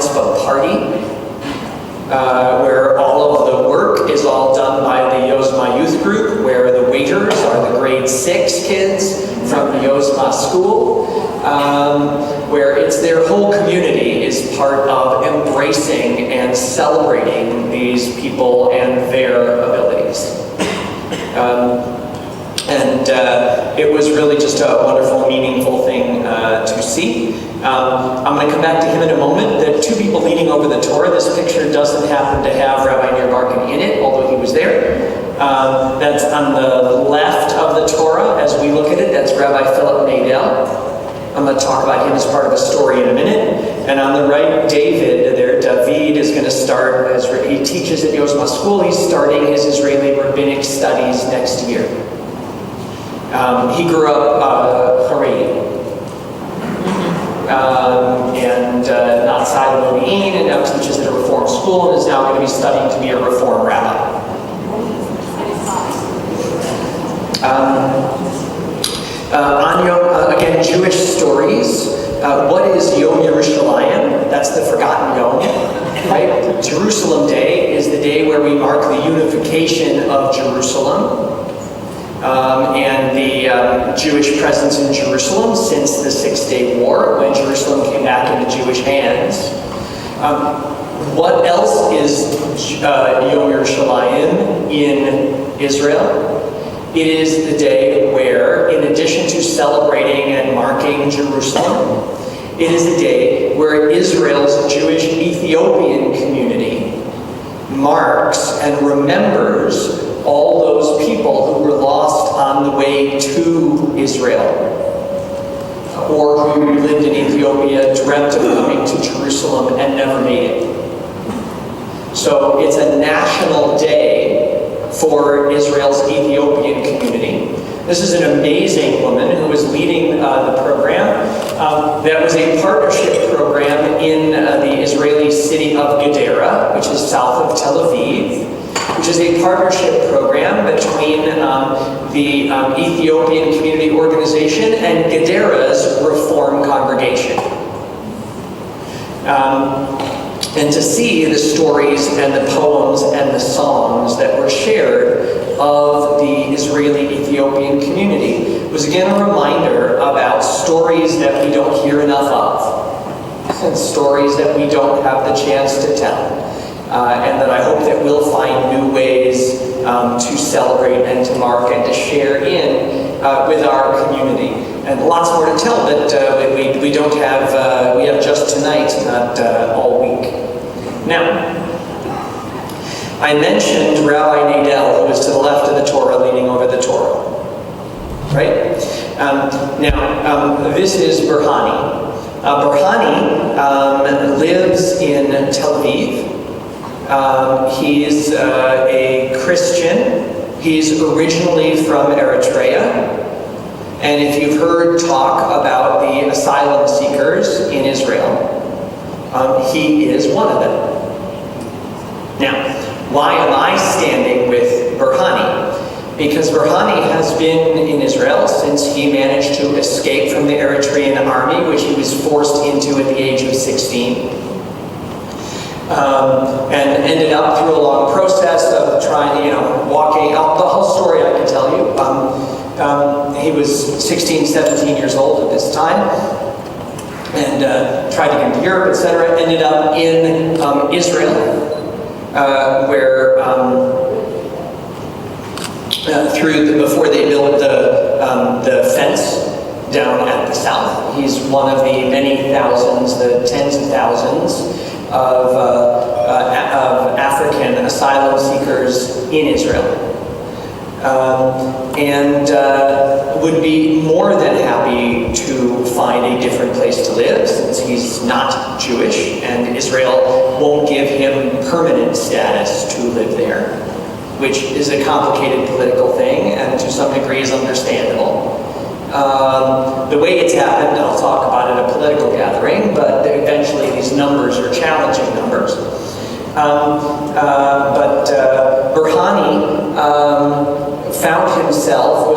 of a party where all of the work is all done by the Yozma youth group, where the waiters are the grade 6 kids from the Yozma school, where it's their whole community is part of embracing and celebrating these people and their abilities. It was really just a wonderful, meaningful thing to see. I'm going to come back to him in a moment. The two people leaning over the Torah, this picture doesn't happen to have Rabbi Dolgin in it, although he was there. That's on the left of the Torah as we look at it. That's Rabbi Philip Nadel. I'm going to talk about him as part of a story in a minute. And on the right, David is going to start, as he teaches at Yozma School, he's starting his Israeli rabbinic studies next year. He grew up Haredi. And outside of Modi'in, and now teaches at a Reform school, and is now going to be studying to be a Reform rabbi. On Yom, again, Jewish stories. What is Yom Yerushalayim? That's the forgotten Yom, right? Jerusalem Day is the day where we mark the unification of Jerusalem. And the Jewish presence in Jerusalem since the Six-Day War, when Jerusalem came back into Jewish hands. What else is Yom Yerushalayim in Israel? It is the day where, in addition to celebrating and marking Jerusalem, it is the day where Israel's Jewish Ethiopian community marks and remembers all those people who were lost on the way to Israel, or who lived in Ethiopia, dreamt of coming to Jerusalem, and never made it. So it's a national day for Israel's Ethiopian community. This is an amazing woman who was leading the program. That was a partnership program in the Israeli city of Gedera, which is south of Tel Aviv, which is a partnership program between the Ethiopian Community Organization and Gedera's Reform Congregation. And to see the stories and the poems and the songs that were shared of the Israeli Ethiopian community was again a reminder about stories that we don't hear enough of, and stories that we don't have the chance to tell. And that I hope that we'll find new ways to celebrate and to mark and to share in with our community. And lots more to tell, but we don't have, we have just tonight, not all week. Now, I mentioned Rabbi Nadel, who was to the left of the Torah, leaning over the Torah. Right? This is Burhani. Burhani lives in Tel Aviv. He's a Christian. He's originally from Eritrea. And if you've heard talk about the asylum seekers in Israel, he is one of them. Now, why am I standing with Burhani? Because Burhani has been in Israel since he managed to escape from the Eritrean army, which he was forced into at the age of 16. And ended up through a long process of trying, walking out. The whole story I can tell you. He was 16, 17 years old at this time, and tried to get to Europe, etc. Ended up in Israel, where before they built the fence down at the south. He's one of the many thousands, the tens of thousands of African asylum seekers in Israel, and would be more than happy to find a different place to live, since he's not Jewish and Israel won't give him permanent status to live there, which is a complicated political thing and to some degree is understandable. The way it's happened, I'll talk about it at a political gathering, but eventually these numbers are challenging numbers. Burhani found himself,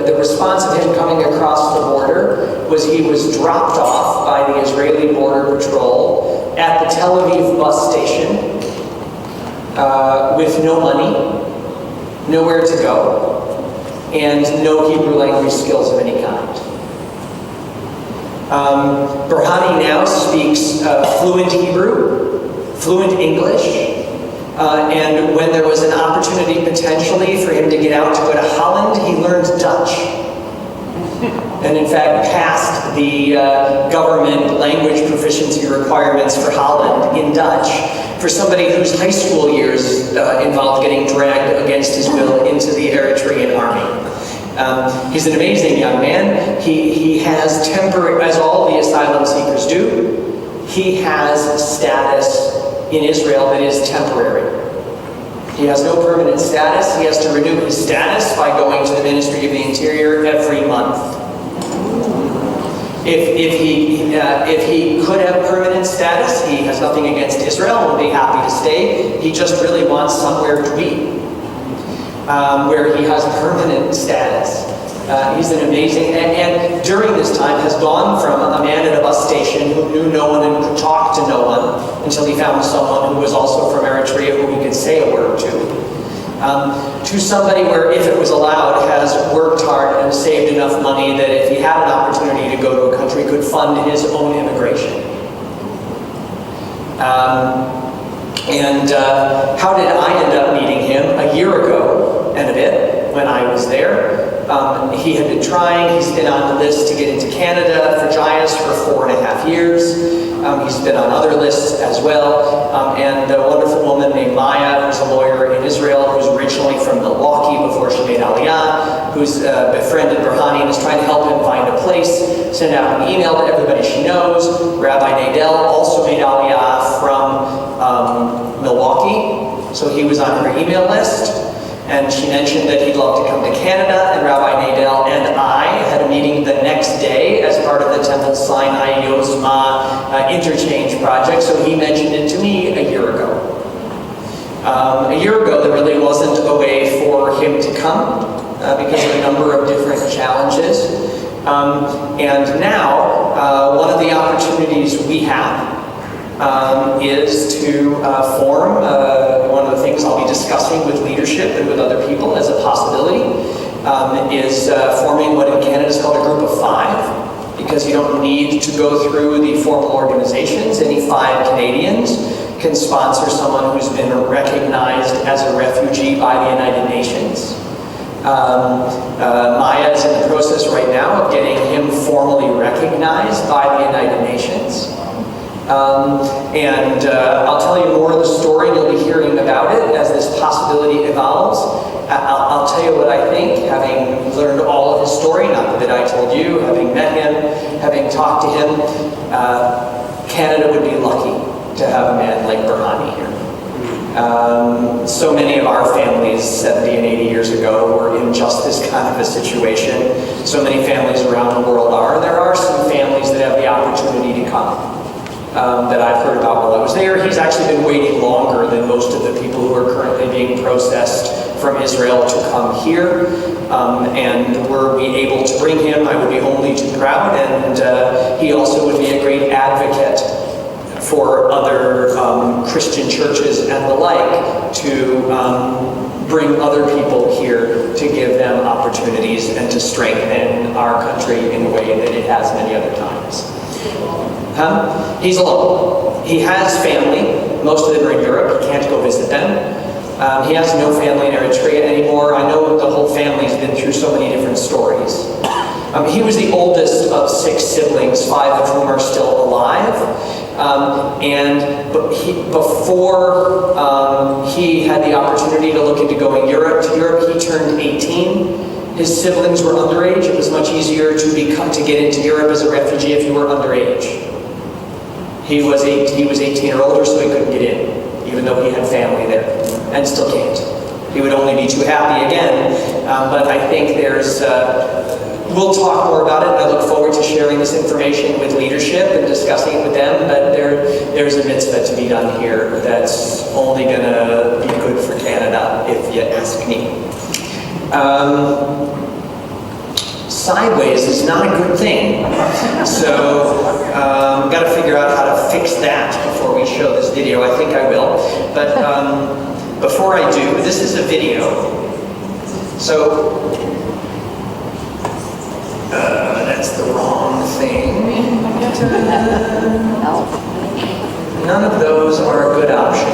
the response of him coming across the border was he was dropped off by the Israeli Border Patrol at the Tel Aviv bus station with no money, nowhere to go, and no Hebrew language skills of any kind. Berhani now speaks fluent Hebrew, fluent English, and when there was an opportunity potentially for him to get out to go to Holland, he learned Dutch. And in fact passed the government language proficiency requirements for Holland in Dutch for somebody whose high school years involved getting dragged against his will into the Eritrean army. He's an amazing young man. He has temporary, as all the asylum seekers do, he has status in Israel that is temporary. He has no permanent status. He has to renew his status by going to the Ministry of the Interior every month. If he could have permanent status, he has nothing against Israel and would be happy to stay. He just really wants somewhere to be, where he has permanent status. He's an amazing, and during this time has gone from a man at a bus station who knew no one and could talk to no one until he found someone who was also from Eritrea who he could say a word to somebody where, if it was allowed, has worked hard and saved enough money that if he had an opportunity to go to a country, could fund his own immigration. How did I end up meeting him? A year ago and a bit, when I was there. He had been trying. He's been on the list to get into Canada for JIAS for 4.5 years. He's been on other lists as well. And a wonderful woman named Maya, who's a lawyer in Israel, who's originally from Milwaukee before she made Aliyah, who's befriended Berhani and is trying to help him find a place, send out an email to everybody she knows. Rabbi Nadel also made Aliyah from Milwaukee, so he was on her email list. And she mentioned that he'd love to come to Canada, and Rabbi Nadel and I had a meeting the next day as part of the Temple Sinai Yozma interchange project, so he mentioned it to me a year ago. A year ago, there really wasn't a way for him to come because of a number of different challenges. And now, one of the opportunities we have is to form, one of the things I'll be discussing with leadership and with other people as a possibility, is forming what in Canada is called a group of 5, because you don't need to go through the formal organizations. Any 5 Canadians can sponsor someone who's been recognized as a refugee by the United Nations. Maya is in the process right now of getting him formally recognized by the United Nations. I'll tell you more of the story, and you'll be hearing about it as this possibility evolves. I'll tell you what I think, having learned all of his story, not that I told you, having met him, having talked to him. Canada would be lucky to have a man like Berhani here. So many of our families 70 and 80 years ago were in just this kind of a situation. So many families around the world are. There are some families that have the opportunity to come. That I've heard about while I was there. He's actually been waiting longer than most of the people who are currently being processed from Israel to come here. And were we able to bring him, I would be only too proud. And he also would be a great advocate for other Christian churches and the like to bring other people here to give them opportunities and to strengthen our country in a way that it has many other times. He's alone. He has family. Most of them are in Europe. He can't go visit them. He has no family in Eritrea anymore. I know the whole family's been through so many different stories. He was the oldest of 6 siblings, 5 of whom are still alive. Before he had the opportunity to look into going to Europe, he turned 18. His siblings were underage. It was much easier to get into Europe as a refugee if you were underage. He was 18 or older, so he couldn't get in, even though he had family there, and still can't. He would only be too happy again. But I think we'll talk more about it, and I look forward to sharing this information with leadership and discussing it with them. But there's a mitzvah to be done here that's only going to be good for Canada, if you ask me. sideways is not a good thing. So got to figure out how to fix that before we show this video. I think I will. But before I do, this is a video. So that's the wrong thing. None of those are a good option.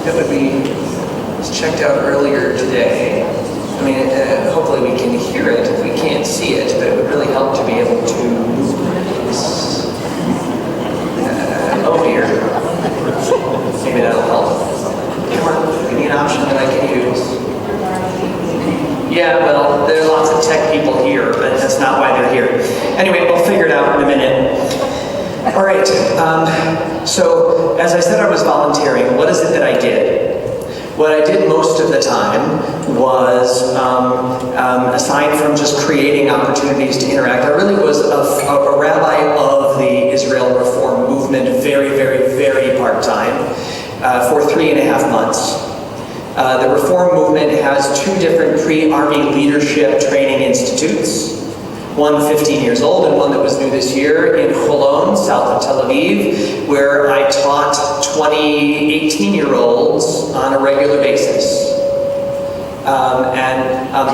That would be, it was checked out earlier today. I mean, hopefully we can hear it if we can't see it, but it would really help to be able to, oh dear. Maybe that'll help. Come on, give me an option that I can use. Yeah, well, there are lots of tech people here, but that's not why they're here. Anyway, we'll figure it out in a minute. All right, so as I said, I was volunteering. What is it that I did? What I did most of the time was, aside from just creating opportunities to interact, I really was a rabbi of the Israel Reform movement, very, very, very part-time, for 3.5 months. The Reform movement has 2 different pre-army leadership training institutes. One 15 years old and one that was new this year in Holon, south of Tel Aviv, where I taught 20 18-year-olds on a regular basis.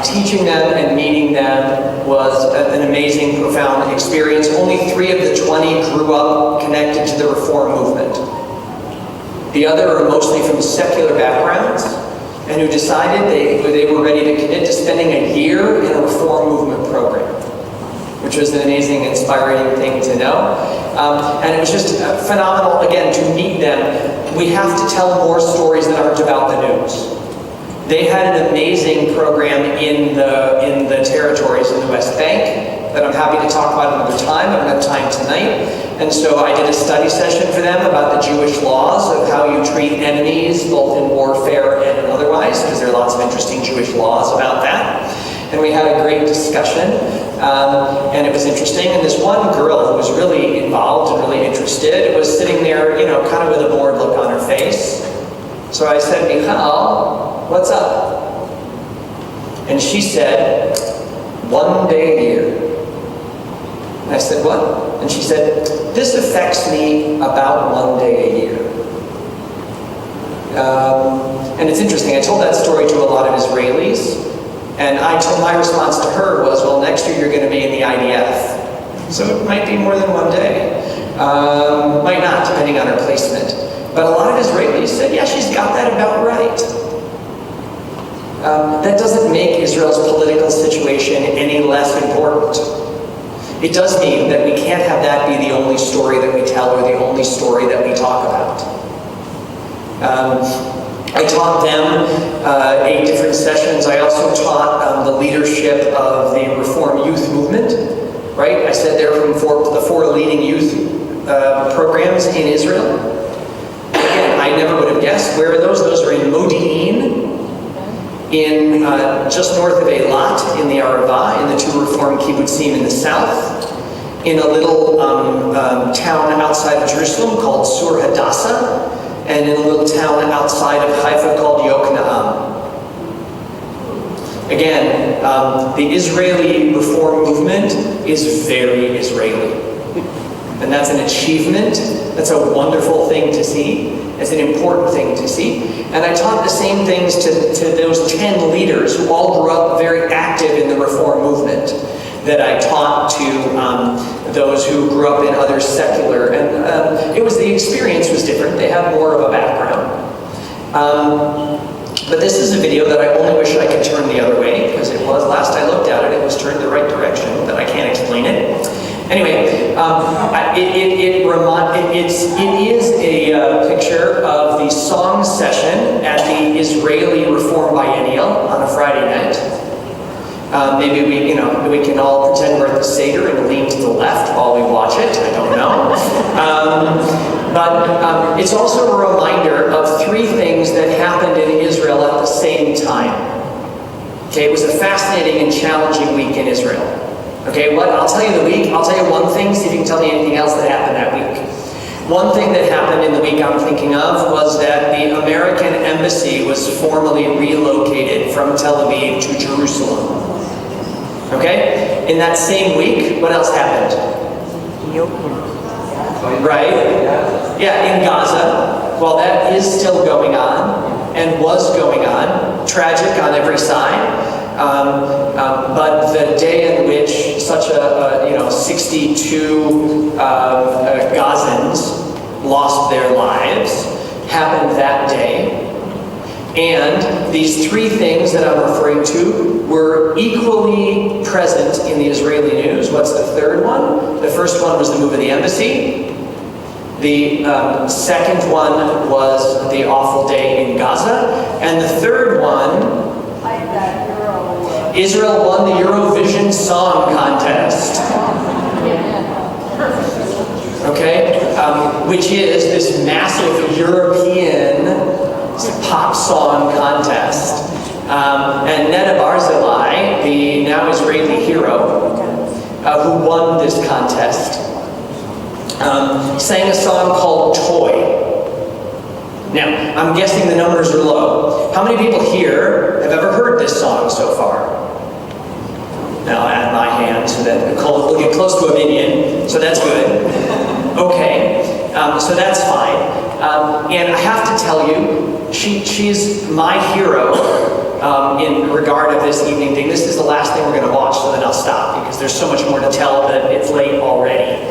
Teaching them and meeting them was an amazing, profound experience. Only 3 of the 20 grew up connected to the Reform movement. The other are mostly from secular backgrounds and who decided they were ready to commit to spending a year in a Reform movement program, which was an amazing, inspiring thing to know. And it was just phenomenal, again, to meet them. We have to tell more stories that aren't about the news. They had an amazing program in the territories in the West Bank that I'm happy to talk about another time. I don't have time tonight. And so I did a study session for them about the Jewish laws of how you treat enemies, both in warfare and otherwise, because there are lots of interesting Jewish laws about that. And we had a great discussion, and it was interesting. And this one girl who was really involved and really interested was sitting there, kind of with a bored look on her face. So I said, Michal, what's up? And she said, 1 day a year. And I said, what? And she said, this affects me about 1 day a year. And it's interesting, I told that story to a lot of Israelis, and my response to her was, well, next year you're going to be in the IDF. So it might be more than 1 day. Might not, depending on her placement. But a lot of Israelis said, yeah, she's got that about right. That doesn't make Israel's political situation any less important. It does mean that we can't have that be the only story that we tell or the only story that we talk about. I taught them 8 different sessions. I also taught the leadership of the Reform Youth Movement, right? I said they're from the 4 leading youth programs in Israel. Again, I never would have guessed. Where are those? Those are in Modi'in, in just north of Eilat, in the Arava, in the 2 Reform kibbutzim in the south, in a little town outside of Jerusalem called Sur Hadassah, and in a little town outside of Haifa called Yokneam. Again, the Israeli Reform movement is very Israeli. And that's an achievement. That's a wonderful thing to see. It's an important thing to see. And I taught the same things to those 10 leaders who all grew up very active in the Reform movement that I taught to those who grew up in other secular. And the experience was different. They have more of a background. But this is a video that I only wish I could turn the other way, because it was, last I looked at it, it was turned the right direction, but I can't explain it. Anyway, it is a picture of the song session at the Israeli Reform Biennial on a Friday night. Maybe we can all pretend we're at the Seder and lean to the left while we watch it. I don't know. But it's also a reminder of 3 things that happened in Israel at the same time. Okay, it was a fascinating and challenging week in Israel. Okay, I'll tell you the week. I'll tell you one thing, see if you can tell me anything else that happened that week. One thing that happened in the week I'm thinking of was that the American embassy was formally relocated from Tel Aviv to Jerusalem. Okay? In that same week, what else happened? Right? Yeah, in Gaza. Well, that is still going on and was going on. Tragic on every side. But the day in which such 62 Gazans lost their lives happened that day. And these three things that I'm referring to were equally present in the Israeli news. What's the third one? The first one was the move of the embassy. The second one was the awful day in Gaza. And the third one, Israel won the Eurovision Song Contest. Okay? Which is this massive European pop song contest. And Netta Barzilai, the now Israeli hero, who won this contest, sang a song called Toy. Now, I'm guessing the numbers are low. How many people here have ever heard this song so far? Now, I'll add my hand so that we'll get close to a million, so that's good. Okay, so that's fine. And I have to tell you, she's my hero in regard of this evening thing. This is the last thing we're going to watch, so then I'll stop, because there's so much more to tell that it's late already.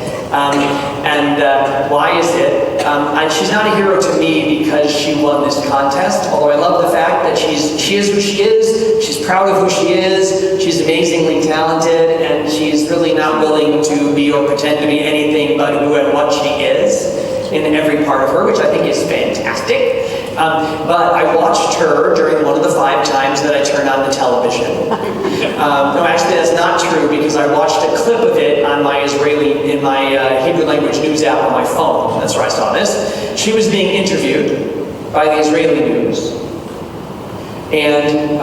Why is it? And she's not a hero to me because she won this contest, although I love the fact that she is who she is, she's proud of who she is, she's amazingly talented, and she's really not willing to be or pretend to be anything but who and what she is in every part of her, which I think is fantastic. But I watched her during one of the 5 times that I turned on the television. No, actually that's not true, because I watched a clip of it on my Hebrew language news app on my phone. That's where I saw this. She was being interviewed by the Israeli news. And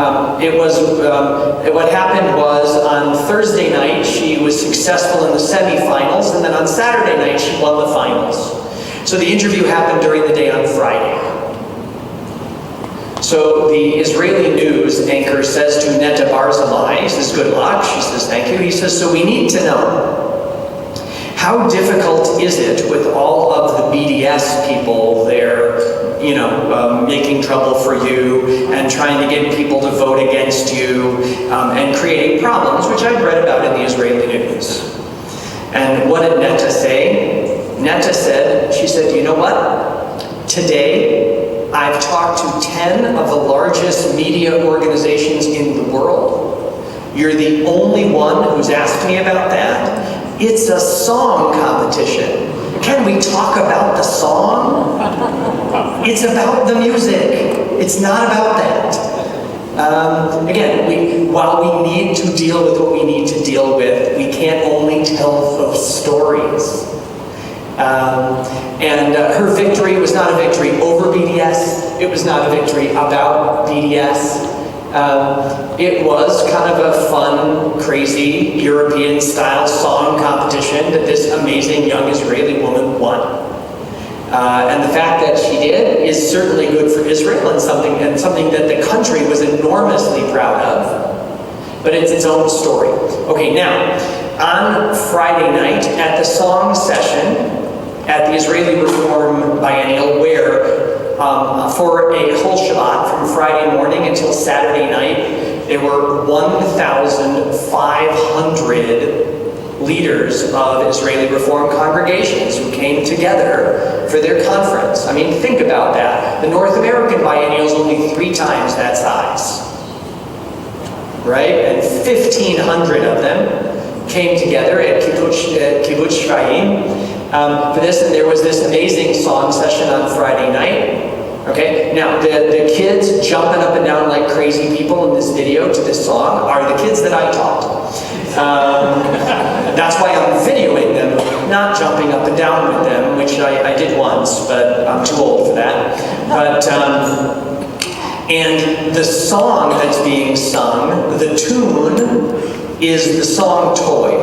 what happened was on Thursday night she was successful in the semifinals, and then on Saturday night she won the finals. So the interview happened during the day on Friday. So the Israeli news anchor says to Netta Barzilai, he says, good luck. She says, thank you. He says, so we need to know, how difficult is it with all of the BDS people there, making trouble for you and trying to get people to vote against you and creating problems, which I've read about in the Israeli news. And what did Netta say? Netta said, she said, you know what? Today, I've talked to 10 of the largest media organizations in the world. You're the only one who's asked me about that. It's a song competition. Can we talk about the song? It's about the music. It's not about that. Again, while we need to deal with what we need to deal with, we can't only tell those stories. Her victory was not a victory over BDS. It was not a victory about BDS. It was kind of a fun, crazy, European-style song competition that this amazing young Israeli woman won. And the fact that she did is certainly good for Israel and something that the country was enormously proud of. But it's its own story. Okay, now, on Friday night at the song session at the Israeli Reform Biennial, where for a whole Shabbat, from Friday morning until Saturday night, there were 1,500 leaders of Israeli Reform congregations who came together for their conference. I mean, think about that. The North American Biennial is only 3 times that size. Right? And 1,500 of them came together at Kibbutz Shvaim for this, and there was this amazing song session on Friday night. Okay, now the kids jumping up and down like crazy people in this video to this song are the kids that I taught. That's why I'm videoing them, not jumping up and down with them, which I did once, but I'm too old for that. But and the song that's being sung, the tune, is the song Toy.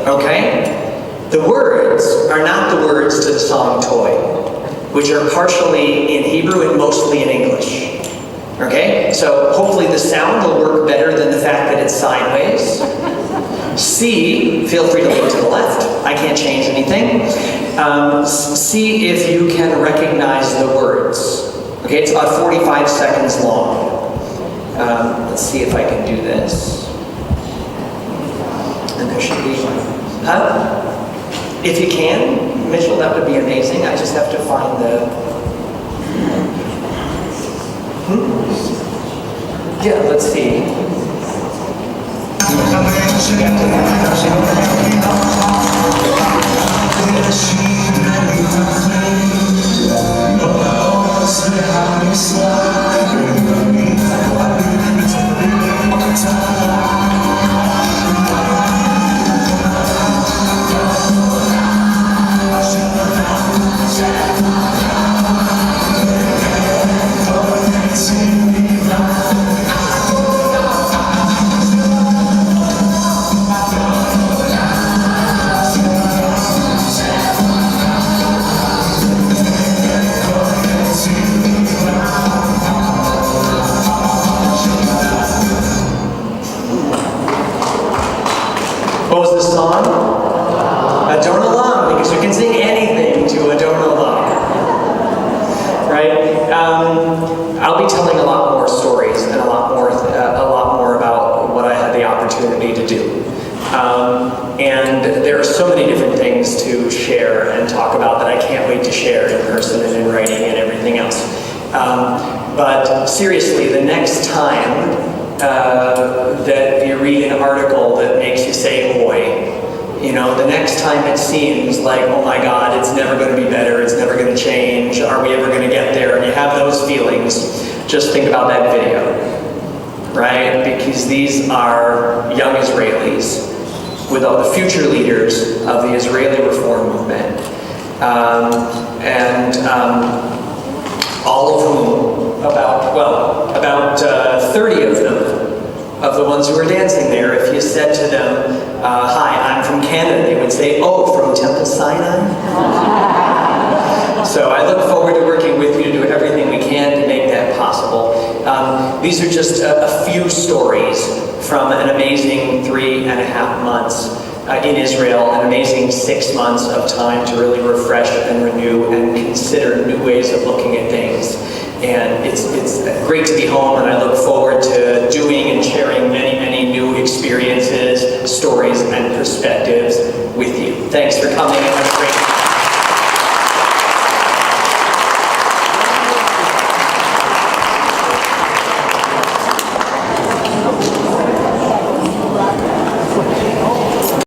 Okay? The words are not the words to the song Toy, which are partially in Hebrew and mostly in English. Okay? So hopefully the sound will work better than the fact that it's sideways. C, feel free to look to the left. I can't change anything. See if you can recognize the words. Okay, it's about 45 seconds long. Let's see if I can do this. And there should be, if you can, Mitchell, that would be amazing. I just have to find the, yeah, let's see. What was the song? Adon Olam, because you can sing anything to Adon Olam. Right? I'll be telling a lot more stories and a lot more about what I had the opportunity to do. And there are so many different things to share and talk about that I can't wait to share in person and in writing and everything else. But seriously, the next time that you read an article that makes you say, boy, you know, the next time it seems like, oh my God, it's never going to be better, it's never going to change, are we ever going to get there? And you have those feelings, just think about that video, right? Because these are young Israelis with all the future leaders of the Israeli reform movement. All of whom, about 30 of them, of the ones who were dancing there, if you said to them, hi, I'm from Canada, they would say, oh, from Temple Sinai? So I look forward to working with you to do everything we can to make that possible. These are just a few stories from an amazing 3.5 months in Israel, an amazing 6 months of time to really refresh and renew and consider new ways of looking at things. And it's great to be home, and I look forward to doing and sharing many, many new experiences, stories, and perspectives with you. Thanks for coming. It was great.